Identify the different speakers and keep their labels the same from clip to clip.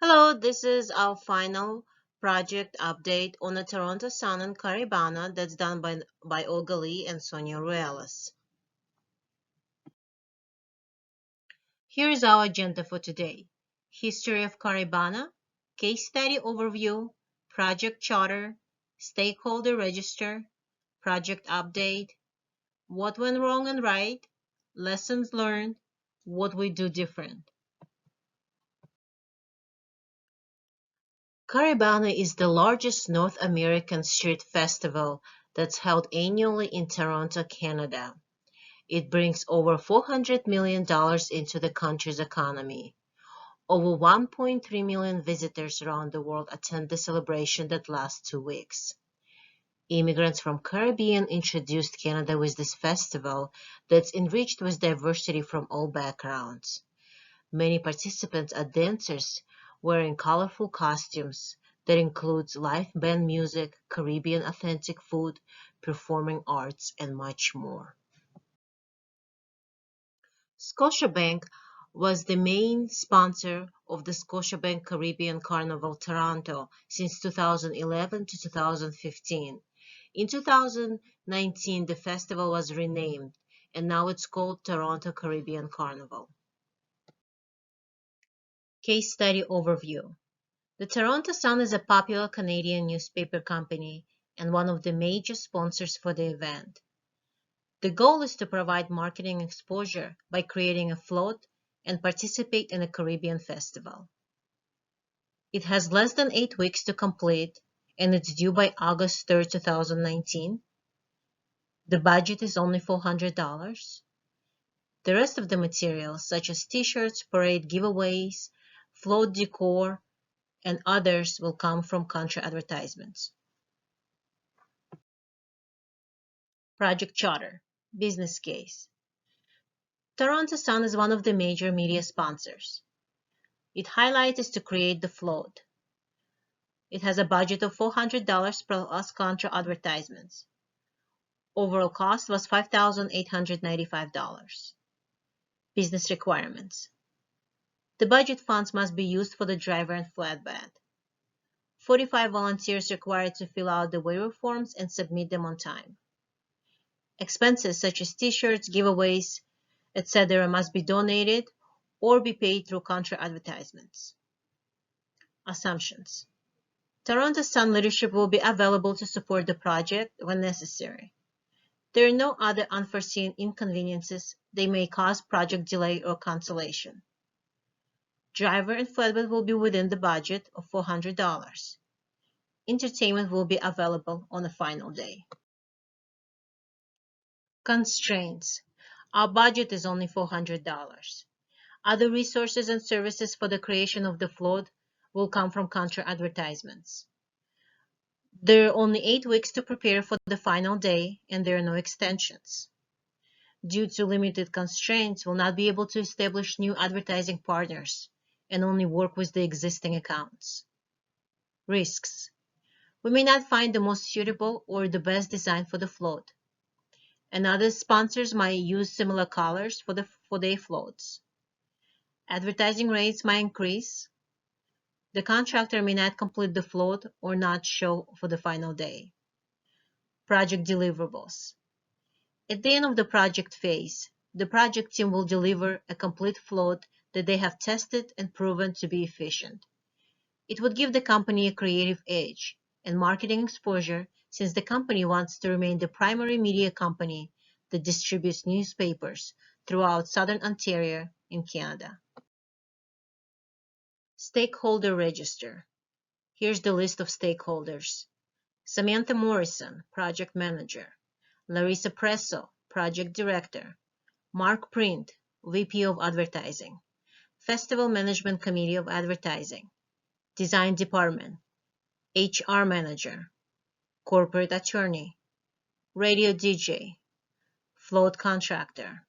Speaker 1: Hello, this is our final project update on the Toronto Sun and Caribana that's done by Olga Lee and Sonia Ruelas. Here is our agenda for today. History of Caribana, case study overview, project charter, stakeholder register, project update, what went wrong and right, lessons learned, what we do different. Caribana is the largest North American street festival that's held annually in Toronto, Canada. It brings over $400 million into the country's economy. Over 1.3 million visitors around the world attend the celebration that lasts 2 weeks. Immigrants from Caribbean introduced Canada with this festival that's enriched with diversity from all backgrounds. Many participants are dancers wearing colorful costumes that includes live band music, Caribbean authentic food, performing arts, and much more. Scotiabank was the main sponsor of the Scotiabank Caribbean Carnival Toronto since 2011 to 2015. In 2019, the festival was renamed, and now it's called Toronto Caribbean Carnival. Case study overview. The Toronto Sun is a popular Canadian newspaper company and one of the major sponsors for the event. The goal is to provide marketing exposure by creating a float and participate in a Caribbean festival. It has less than 8 weeks to complete and it's due by August 3rd, 2019. The budget is only $400. The rest of the materials, such as t-shirts, parade giveaways, float decor, and others will come from country advertisements. Project Charter. Business case. Toronto Sun is one of the major media sponsors. Its highlight is to create the float. It has a budget of $400 plus contra advertisements. Overall cost was $5,895. Business requirements. The budget funds must be used for the driver and flatbed. 45 volunteers required to fill out the waiver forms and submit them on time. Expenses such as t-shirts, giveaways, etc. must be donated or be paid through contra advertisements. Assumptions. Toronto Sun leadership will be available to support the project when necessary. There are no other unforeseen inconveniences that may cause project delay or cancellation. Driver and flatbed will be within the budget of $400. Entertainment will be available on the final day. Constraints. Our budget is only $400. Other resources and services for the creation of the float will come from contra advertisements. There are only 8 weeks to prepare for the final day, and there are no extensions. Due to limited constraints, we'll not be able to establish new advertising partners and only work with the existing accounts. Risks. We may not find the most suitable or the best design for the float, and other sponsors might use similar colors for their floats. Advertising rates might increase. The contractor may not complete the float or not show for the final day. Project deliverables. At the end of the project phase, the project team will deliver a complete float that they have tested and proven to be efficient. It would give the company a creative edge and marketing exposure since the company wants to remain the primary media company that distributes newspapers throughout Southern Ontario in Canada. Stakeholder Register. Here's the list of stakeholders. Samantha Morrison, Project Manager. Larissa Presso, Project Director. Mark Print, VP of Advertising. Festival Management Committee of Advertising. Design Department. HR Manager. Corporate Attorney. Radio DJ. Float Contractor.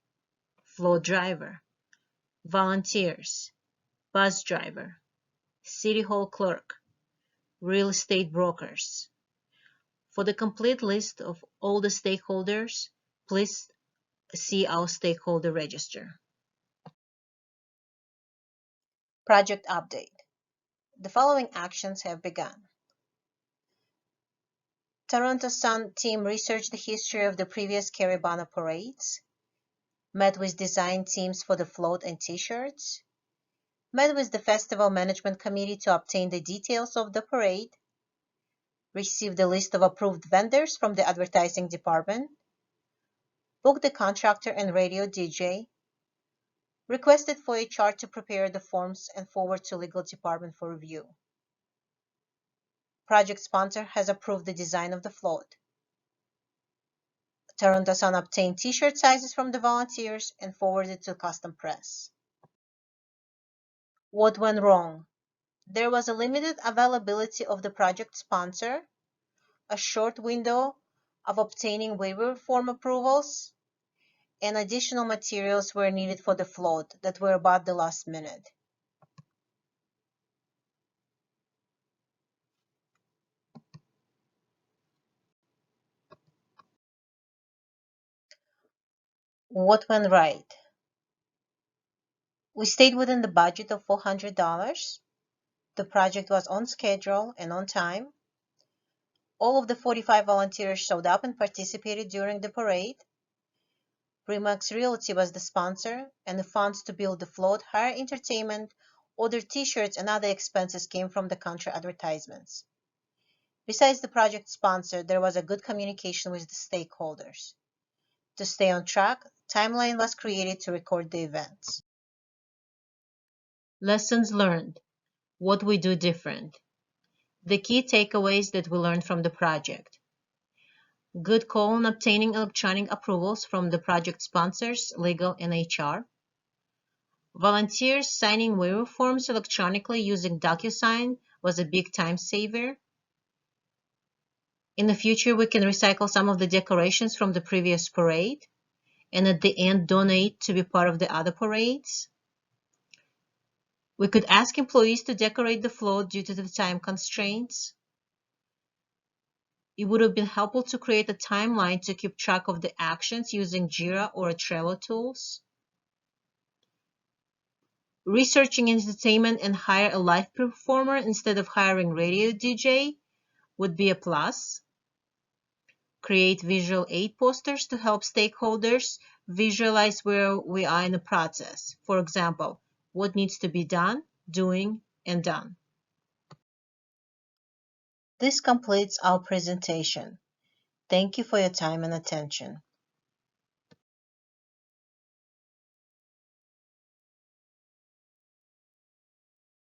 Speaker 1: Float Driver. Volunteers. Bus Driver. City Hall Clerk. Real Estate Brokers. For the complete list of all the stakeholders, please see our stakeholder register. Project update. The following actions have begun. Toronto Sun team researched the history of the previous Caribana parades, met with design teams for the float and t-shirts, met with the Festival Management Committee to obtain the details of the parade, received a list of approved vendors from the advertising department, booked the contractor and radio DJ, requested for HR to prepare the forms and forward to legal department for review. Project sponsor has approved the design of the float. Toronto Sun obtained t-shirt sizes from the volunteers and forwarded to custom press. What went wrong? There was a limited availability of the project sponsor, a short window of obtaining waiver form approvals, and additional materials were needed for the float that were about the last minute. What went right? We stayed within the budget of $400. The project was on schedule and on time. All of the 45 volunteers showed up and participated during the parade. Remax Realty was the sponsor, and the funds to build the float, hire entertainment, order t-shirts, and other expenses came from the country advertisements. Besides the project sponsor, there was a good communication with the stakeholders. To stay on track, timeline was created to record the events. Lessons learned. What we do different. The key takeaways that we learned from the project. Good call on obtaining electronic approvals from the project sponsors, legal, and HR. Volunteers signing waiver forms electronically using DocuSign was a big time saver. In the future, we can recycle some of the decorations from the previous parade, and at the end donate to be part of the other parades. We could ask employees to decorate the float due to the time constraints. It would have been helpful to create a timeline to keep track of the actions using Jira or Trello tools. Researching entertainment and hire a live performer instead of hiring radio DJ would be a plus. Create visual aid posters to help stakeholders visualize where we are in the process. For example, what needs to be done, doing, and done. This completes our presentation. Thank you for your time and attention.